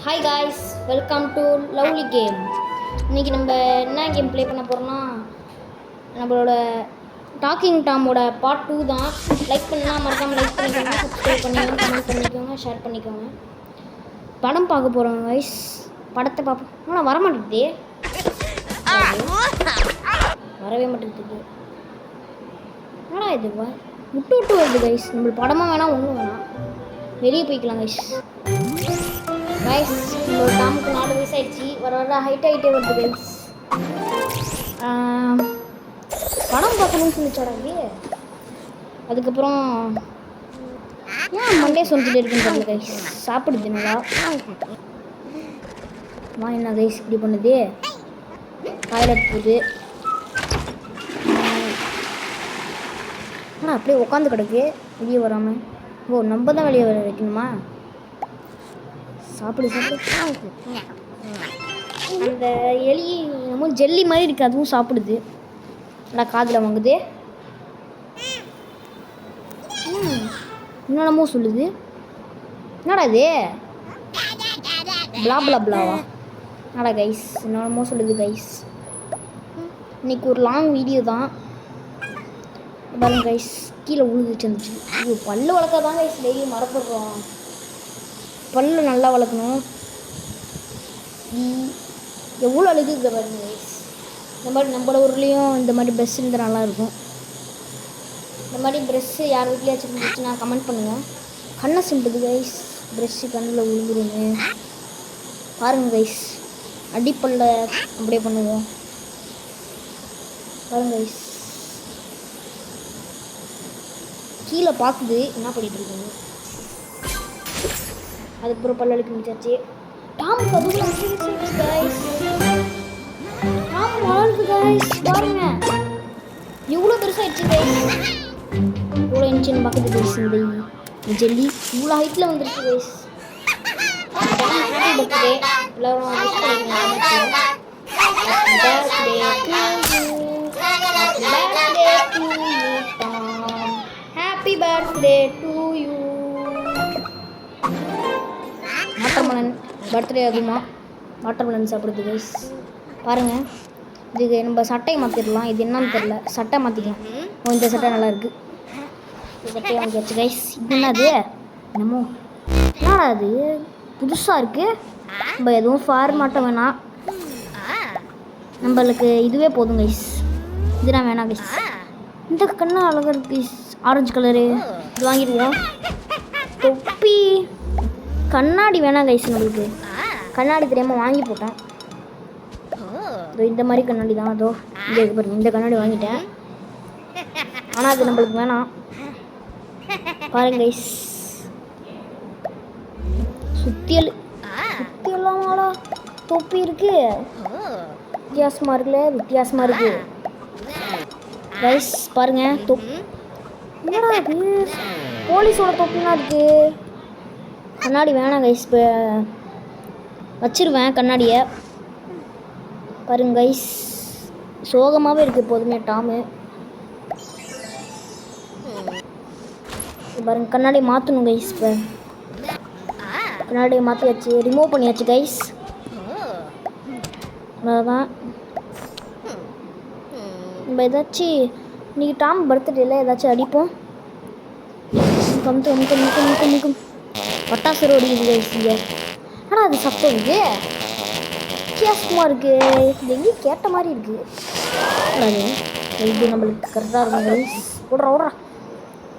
Hi guys, welcome to lovely game. இன்றைக்கி நம்ம என்ன கேம் ப்ளே பண்ண போகிறோம்னா, நம்மளோட டாக்கிங் டாமோட பார்ட் 2 தான். லைக் பண்ணால் மறக்காமல் லைக் பண்ணிக்கோங்க, சப்ஸ்கிரைப் பண்ணிக்கோங்க, கமெண்ட் பண்ணிக்கோங்க, ஷேர் பண்ணிக்கோங்க. படம் பார்க்க போகிறோம் காய்ஸ். படத்தை பார்ப்போம். ஆனால் வரமாட்டேங்குது, வரவே மாட்டேங்குது. ஆனால் இது விட்டு விட்டு வருது கைஸ். நம்மளுக்கு படமாக வேணாம், ஒன்றும் வேணாம், வெளியே போய்க்கலாம் கைஸ். கைஸ், உங்களோட டாமுக்கு 4 வயசு ஆயிடுச்சு. வர வர ஹைட் ஆகிட்டே வருது கைஸ். படம் பார்க்கணும்னு சொல்லிச்சாடாது. அதுக்கப்புறம் ஏன் மண்டே சொல்லிட்டு இருக்குன்னு தெரியல கைஸ். சாப்பிடுது நல்லா. என்ன கைஸ் இப்படி பண்ணுது? டாய்லெட் போகுது. ஆனால் அப்படியே உட்காந்து கிடக்கு வெளியே வராமல். ஓ, நம்ம தான் வெளியே வர வைக்கணுமா? சாப்பிடு சாப்பிடு. அந்த எலி என்னமோ ஜெல்லி மாதிரி இருக்குது, அதுவும் சாப்பிடுது. நல்லா காதில் வாங்குது. என்னென்னமோ சொல்லுது. என்னடா இது? பிளா பிளா பிளாவா? என்னடா கைஸ் என்னென்னமோ சொல்லுது கைஸ். இன்னைக்கு ஒரு லாங் வீடியோ தான் பாருங்க கைஸ். கீழே உழுதுச்சு இருந்துச்சு. ஐயோ, பல்லு வளர்க்க தான் கைஸ் டெய்லி மறந்துடுறோம். பல்லு நல்லா வளர்க்கணும். எவ்வளோ அழுகுது பாருங்க கைஸ். இந்த மாதிரி நம்மளோட ஊர்லேயும் இந்த மாதிரி ப்ரெஷ் இருந்தால் நல்லாயிருக்கும். இந்த மாதிரி ப்ரெஷ்ஷு யார் வீட்லேயாச்சும் இருந்துச்சுன்னா கமெண்ட் பண்ணுங்கள். கண்ணை சிம்பிடுது கைஸ். ப்ரெஷ்ஷு கண்ணில் விழுந்துருங்க பாருங்க கைஸ். அடிப்பல்ல அப்படியே பண்ணுவோம் பாருங்க கைஸ். கீழே பார்க்குது, என்ன பண்ணிட்டு இருக்கீங்க? அதுக்கப்புறம் பல்லலுக்கு முடிச்சாச்சு. டாம் கதுவுல கைஸ். டாம் வளர்ந்து கைஸ் பாருங்க. எவ்வளோ பெருசாகிடுச்சு கைஸ். எவ்வளோ இன்ச்சுன்னு பார்க்குது கைஸ். இந்த ஜெல்லி இவ்வளோ ஹைட்டில் வந்துருச்சு கைஸ். பர்த்டே எல்லோரும் விஷ் பண்ணிக்கோங்க. Happy birthday to you. Watermelon birthday ஆகுமா? வாட்டர்மெலன் சாப்பிடுது கைஸ். பாருங்கள், இதுக்கு நம்ம சட்டையை மாற்றிடலாம். இது என்னன்னு தெரில, சட்டை மாற்றிக்கலாம். இந்த சட்டை நல்லா இருக்குது. இந்த சட்டையை வாங்கியாச்சு கைஸ். இது என்னது? என்னமோ என்னடா அது புதுசாக இருக்குது. நம்ம எதுவும் ஃபார்மாட்டம் வேணாம், நம்மளுக்கு இதுவே போதும் கைஸ். இதுதான் வேணாம் கைஸ். இந்த கண்ணு அழகாக இருக்குது கைஸ், ஆரஞ்சு கலரு. இது வாங்கிடுவோம். தொப்பி கண்ணாடி வேணாம் கைஸ். நம்மளுக்கு கண்ணாடி தெரியாமல் வாங்கி போட்டேன். இந்த மாதிரி கண்ணாடி தான். அதோ இந்த இது பாருங்க, இந்த கண்ணாடி வாங்கிட்டேன். ஆனால் அது நம்மளுக்கு வேணாம். பாருங்க கைஸ், சுத்தியெல்லாம் தொப்பி இருக்கு. வித்தியாசமாக இருக்குல்ல, வித்தியாசமாக இருக்கு கைஸ். பாருங்க, என்னடா இது? போலீஸோட தொப்பிலாம் இருக்கு. கண்ணாடி வேணாம் கைஸ். இப்போ வச்சிருவேன் கண்ணாடியை. பாருங்க கைஸ், சோகமாகவே இருக்குது எப்போதுமே டாமு. பாருங்க, கண்ணாடியை மாற்றணும் கைஸ். இப்போ கண்ணாடியை மாற்றியாச்சு, ரிமூவ் பண்ணியாச்சு கைஸ். அதான் நம்ம ஏதாச்சும் இன்றைக்கி டாம் பர்த்டேல ஏதாச்சும் அடிப்போம். நிற்கும் பட்டாசு ஓடிக்குது கைஸ் இங்கே. ஆனால் அது சத்தம் இருக்குது, வித்தியாசமாக இருக்குது. இது எங்கேயும் கேட்ட மாதிரி இருக்குது. இது நம்மளுக்கு கரெக்டாக இருக்கும் கைஸ். ஓடுறா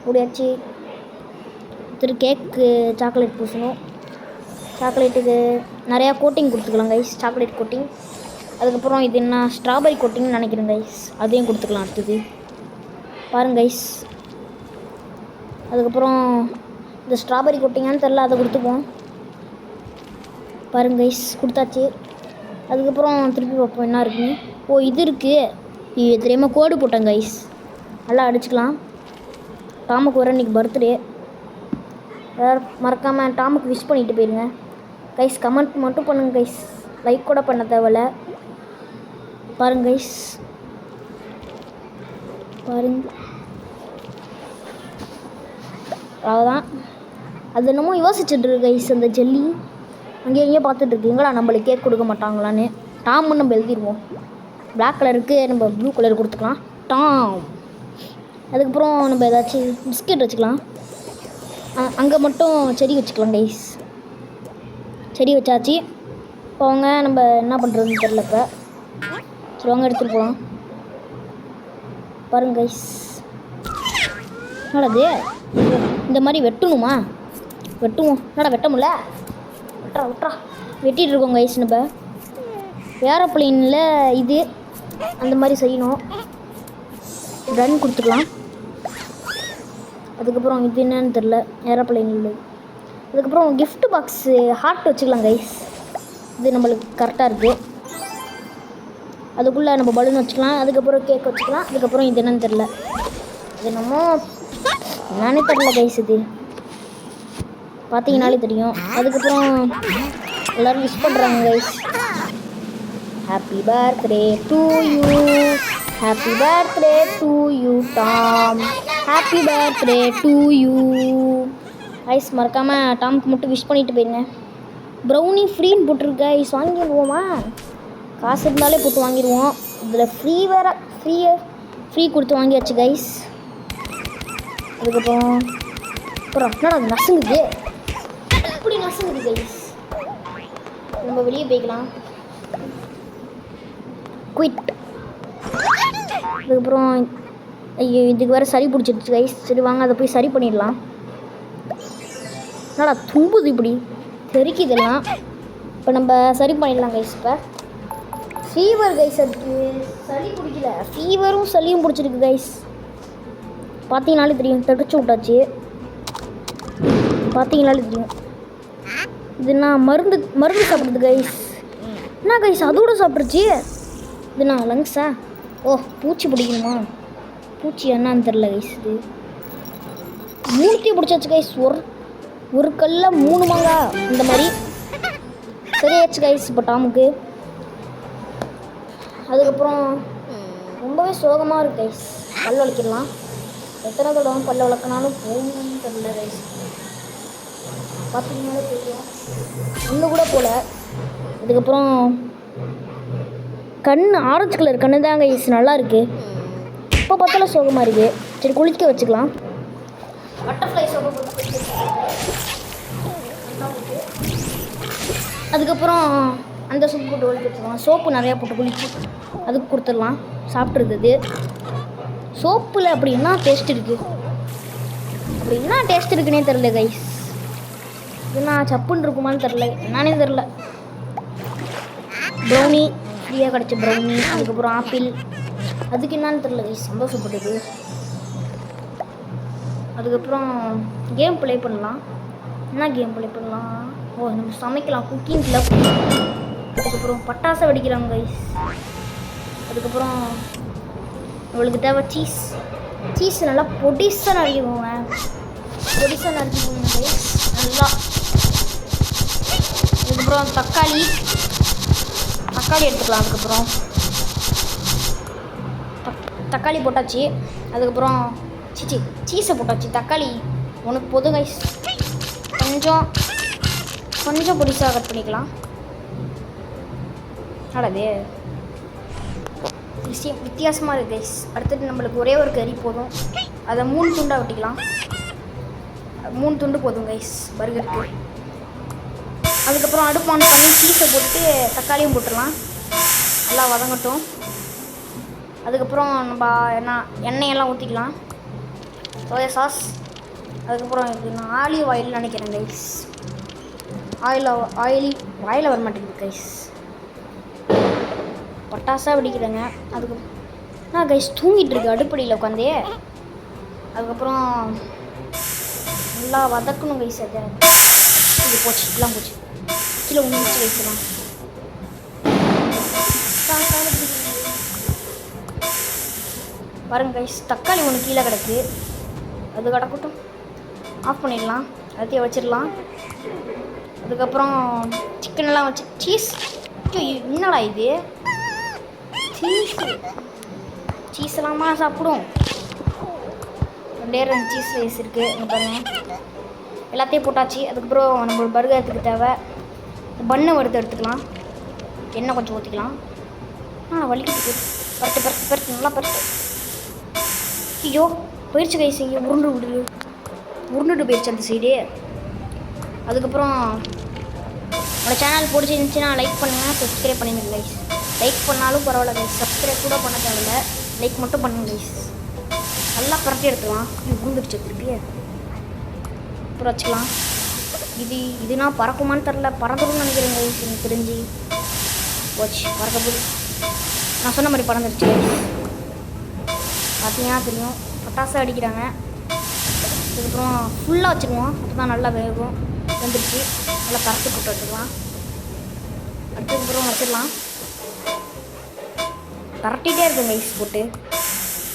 ஓடியாச்சு. கேக்கு சாக்லேட் பூசணும். சாக்லேட்டுக்கு நிறையா கோட்டிங் கொடுத்துக்கலாம் கைஸ். Chocolate coating. அதுக்கப்புறம் இது என்ன ஸ்ட்ராபெரி கோட்டிங்னு நினைக்கிறேன் கைஸ், அதையும் கொடுத்துக்கலாம் அடுத்தது. பாருங்க கைஸ், அதுக்கப்புறம் இந்த ஸ்ட்ராபெரி கோட்டிங்கான்னு தெரில, அதை கொடுத்துப்போம். பாருங்க கைஸ், கொடுத்தாச்சு. அதுக்கப்புறம் திருப்பி பார்ப்போம் என்ன இருக்குன்னு. ஓ, இது இருக்குது. இது தெரியாமல் கோடு போட்டேன் கைஸ். நல்லா அடிச்சுக்கலாம். டாமுக்கு வர இன்றைக்கி பர்த்டே. வேறு மறக்காமல் டாமுக்கு விஷ் பண்ணிட்டு போயிருங்க கைஸ். கமெண்ட் மட்டும் பண்ணுங்க கைஸ், லைக் கூட பண்ண தேவையில்ல. பாருங்க கைஸ், பாருங்க. அவ்வளோதான். அது என்னமோ யோசிச்சுட்டு இருக்கு கைஸ் அந்த ஜெல்லி. அங்கேயும் இங்கேயும் பார்த்துட்டு இருக்கீங்களா நம்மளுக்கு கேக் கொடுக்க மாட்டாங்களான்னு. டாம்னு நம்ம எழுதிடுவோம். பிளாக் கலருக்கு நம்ம ப்ளூ கலர் கொடுத்துக்கலாம், டாம். அதுக்கப்புறம் நம்ம ஏதாச்சும் பிஸ்கெட் வச்சுக்கலாம். அங்கே மட்டும் செடி வச்சுக்கலாம் கைஸ். செடி வச்சாச்சு. இப்போ அவங்க நம்ம என்ன பண்ணுறதுன்னு தெரில. இப்போ சரி வாங்க எடுத்துகிட்டு போகலாம். பாருங்க கைஸ், என்னது இந்த மாதிரி வெட்டணுமா? வெட்டுவோம். என்னடா வெட்ட முடியல, விட்றா வெட்டிகிட்டு இருக்கோம் கைஸ். நம்ம ஏரோப்ளேனில் இது அந்த மாதிரி செய்யணும். ரன் கொடுத்துக்கலாம். அதுக்கப்புறம் இது என்னன்னு தெரில, ஏரோப்ளேனில். அதுக்கப்புறம் கிஃப்ட் பாக்ஸு ஹார்ட் வச்சுக்கலாம் கைஸ். இது நம்மளுக்கு கரெக்டாக இருக்குது. அதுக்குள்ளே நம்ம பலூன் வச்சுக்கலாம். அதுக்கப்புறம் கேக் வச்சுக்கலாம். அதுக்கப்புறம் இது என்னன்னு தெரில, இது என்னமோ என்னன்னே தெரில கைஸ். இது பார்த்தீங்கனாலே தெரியும். அதுக்கப்புறம் எல்லோரும் விஷ் பண்ணுறாங்க guys. Happy birthday to you, happy birthday to you Tom, happy birthday to you. Guys மறக்காமல் டாமுக்கு மட்டும் விஷ் பண்ணிட்டு போயிருங்க. ப்ரௌனி ஃப்ரீன்னு போட்டிருக்கு கைஸ், வாங்கிடுவோமா? காசு இருந்தாலே போட்டு வாங்கிடுவோம். இதில் ஃப்ரீ வேறு, ஃப்ரீ கொடுத்து வாங்கியாச்சு கைஸ். அதுக்கப்புறம் என்னடா நசுங்குது, இப்படி நசுங்குது கைஸ். நம்ம வெளியே போய்க்கலாம். குயிட். அதுக்கப்புறம் ஐயோ இதுக்கு வேறு சரி பிடிச்சிருச்சு கைஸ். சரி வாங்க அதை போய் சரி பண்ணிடலாம். என்னடா தும்புது இப்படி தெரிக்குதெல்லாம். இப்போ நம்ம சரி பண்ணிடலாம் கைஸ். இப்போ ஃபீவர் கைஸ், அதுக்கு சளி பிடிக்கல, ஃபீவரும் சளியும் பிடிச்சிருக்கு கைஸ். பார்த்தீங்கனாலே தெரியும், தடுச்சு விட்டாச்சு. பார்த்தீங்கனாலே தெரியும். இது நான் மருந்து சாப்பிட்றது கைஸ். என்ன கைஸ் அதோட சாப்பிட்ருச்சு? இது நான் லங்ஸா? ஓ பூச்சி பிடிக்கணுமா? பூச்சி என்னான்னு தெரில கைஸ். இது மூர்த்தி பிடிச்சாச்சு கைஸ். ஒரு கல்ல 3 மாங்காய் இந்த மாதிரி சரியாச்சு கைஸ் இப்போ டாமுக்கு. அதுக்கப்புறம் ரொம்பவே சோகமாக இருக்குது கைஸ். பல் வளர்க்கிடலாம். எத்தனை தடவை பல்ல வளர்க்கினாலும் போகணும்னு தெரியல கைஸ். பார்த்தீங்கன்னாலே தெரியும், ஒன்று கூட போல. அதுக்கப்புறம் கண் ஆரஞ்சு கலர் கண்ணு தான் கைஸ், நல்லா இருக்குது. இப்போ பார்த்தாலும் சோகமாக இருக்குது. சரி குளிக்க வச்சுக்கலாம். Butterfly soap. அதுக்கப்புறம் அந்த சோப்பு போட்டு ஒழிக்க வச்சுக்கலாம். சோப்பு நிறையா போட்டு குளிச்சு அதுக்கு கொடுத்துடலாம். சாப்பிட்றது சோப்பில் அப்படி என்ன டேஸ்ட் இருக்குது, அப்படி என்ன டேஸ்ட் இருக்குன்னே தெரில கைஸ். என்ன சப்புன்னு இருக்குமான்னு தெரில, என்னன்னே தெரில. ப்ரௌனி ஃப்ரீயாக கிடச்ச ப்ரௌனி. அதுக்கப்புறம் ஆப்பிள், அதுக்கு என்னான்னு தெரில கைஸ், சந்தோஷப்பட்டது. அதுக்கப்புறம் கேம் ப்ளே பண்ணலாம். என்ன கேம் ப்ளே பண்ணலாம்? ஓ நம்ம சமைக்கலாம், குக்கிங் கிளப். அதுக்கப்புறம் பட்டாசை வெடிக்கிறாங்க கைஸ். அதுக்கப்புறம் நம்மளுக்கு தேவை சீஸ் நல்லா பொடிசாக நறுக்கிக்கோங்க. கைஸ் நல்லா. அதுக்கப்புறம் தக்காளி எடுத்துக்கலாம். அதுக்கப்புறம் தக்காளி போட்டாச்சு. அதுக்கப்புறம் சீஸை போட்டாச்சு. தக்காளி உனக்கு போதும் கைஸ். கொஞ்சம் பொடிசாக கட் பண்ணிக்கலாம். அடவே வித்தியாசமாக இருக்குது கைஸ். அடுத்தது நம்மளுக்கு ஒரே ஒரு கறி போதும். அதை 3 துண்டாக வெட்டிக்கலாம். 3 துண்டு போதும் கைஸ் பர்கருக்கு. அதுக்கப்புறம் அடுப்பு ஆன் பண்ணி சீஸை போட்டு தக்காளியும் போட்டுடலாம். நல்லா வதங்கட்டும். அதுக்கப்புறம் நம்ம எண்ணெயெல்லாம் ஊற்றிக்கலாம். Soya sauce. அதுக்கப்புறம் இது நான் ஆலிவ் ஆயில் நினைக்கிறேன் கைஸ். ஆயிலி வாயில் வர மாட்டேங்குது கைஸ். பட்டாசாக வெடிக்கிறேங்க. அதுக்கப்புறம் கைஸ் தூங்கிட்டு இருக்கு அடுப்படியில் உட்காந்தே. அதுக்கப்புறம் நல்லா வதக்கணும் கைஸ். அதை இது போச்சு, எல்லாம் போச்சு. கீழே உண்மைச்சு வைக்கலாம். பாருங்க கைஸ், தக்காளி ஒன்று கீழே கிடக்கு, அது கிடக்கட்டும். ஆஃப் பண்ணிடலாம், எல்லாத்தையும் வச்சிடலாம். அதுக்கப்புறம் சிக்கனெல்லாம் வச்சு சீஸ். என்னடா இது சீஸ் எல்லாமா சாப்பிடும்? 2 சீஸ் ரைஸ் இருக்குது. இங்கே பாருங்கள், எல்லாத்தையும் போட்டாச்சு. அதுக்கப்புறம் நம்ம பர்கருக்கு தேவை பண்ணை வறுத்து எடுத்துக்கலாம். எண்ணெய் கொஞ்சம் ஊற்றிக்கலாம். வலிக்கிட்டு பருத்து பருத்து பருத்து நல்லா பருத்து. ஐயோ போயிடுச்சு கைஸ். இங்கே உருண்டுட்டு போயிடுச்சு அந்த சைடு. அதுக்கப்புறம் உங்களோட சேனல் பிடிச்சிருந்துச்சின்னா லைக் பண்ணுங்கள், சப்ஸ்கிரைப் பண்ணிடுங்க கைஸ். லைக் பண்ணாலும் பரவாயில்ல கைஸ், சப்ஸ்கிரைப் கூட பண்ண தேவையில்ல, லைக் மட்டும் பண்ணுங்க கைஸ். நல்லா பரட்டி எடுத்துக்கலாம். உருண்டுடுச்சு திருப்பி. அப்புறம் வச்சுக்கலாம். இதுனா பறக்குமான்னு தெரில, பறந்துடும்னு நினைக்கிறேன் கைஸ். எனக்கு தெரிஞ்சு போச்சு, பறக்க போகுது. நான் சொன்ன மாதிரி பறந்துடுச்சு. பார்த்தீங்கன்னா தெரியும், பட்டாசு அடிக்கிறாங்க. அதுக்கப்புறம் ஃபுல்லாக வச்சுக்குவோம், அப்போ தான் நல்லா வேகும். வந்துடுச்சு, நல்லா பறத்து போட்டு வச்சுக்கலாம். அதுக்கப்புறம் வச்சிடலாம். பரட்டிகிட்டே இருக்கும் கைஸ் போட்டு.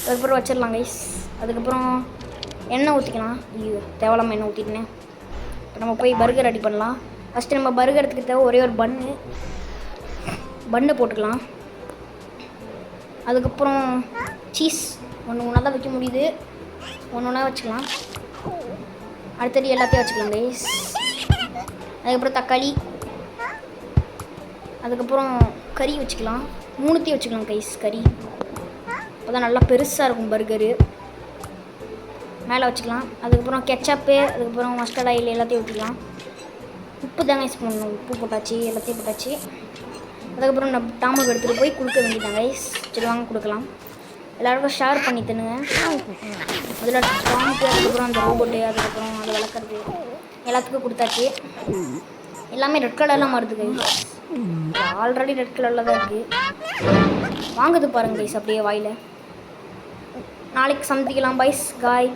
அதுக்கப்புறம் வச்சிடலாம் கைஸ். அதுக்கப்புறம் எண்ணெய் ஊற்றிக்கலாம். ஐயோ தேவலாமல் எண்ணெய் ஊற்றிக்கினேன். இப்போ நம்ம போய் பர்கர் ரெடி பண்ணலாம். ஃபஸ்ட்டு நம்ம பர்கருக்கு தேவை ஒரே ஒரு பன்னு போட்டுக்கலாம். அதுக்கப்புறம் சீஸ் ஒன்றா தான் வைக்க முடியுது, ஒன்றா வச்சுக்கலாம். அடுத்தது எல்லாத்தையும் வச்சுக்கலாம் கைஸ். அதுக்கப்புறம் தக்காளி, அதுக்கப்புறம் கறி வச்சுக்கலாம். 3த்தையும் வச்சுக்கலாம் கைஸ். கறி அப்போ தான் நல்லா பெருசாக இருக்கும் பர்கரு. மேலே வச்சுக்கலாம். அதுக்கப்புறம் கெச்சப்பு, அதுக்கப்புறம் மஸ்டர்ட் ஆயில் எல்லாத்தையும் ஊற்றிக்கலாம். உப்பு தான் கைஸ் போடணும். உப்பு போட்டாச்சு, எல்லாத்தையும் போட்டாச்சு. அதுக்கப்புறம் நம்ம டாமுக்கு எடுத்துகிட்டு போய் கொடுக்க வேண்டியதான் கைஸ். சரி வாங்க கொடுக்கலாம். எல்லாருக்கும் ஷேர் பண்ணி தருங்க. அதில் டாமுக்கு, அதுக்கப்புறம் அந்த ரோபோட்டு, அதுக்கப்புறம் அதை வளர்க்குறது எல்லாத்துக்கும் கொடுத்தாச்சு. எல்லாமே ரெட் கலர்லாம் மாறுது கைஸ். ஆல்ரெடி ரெட் கலரில் தான் இருக்குது. வாங்குது பாருங்க கைஸ் அப்படியே வாயில். நாளைக்கு சமைக்கலாம் பைஸ் காய்.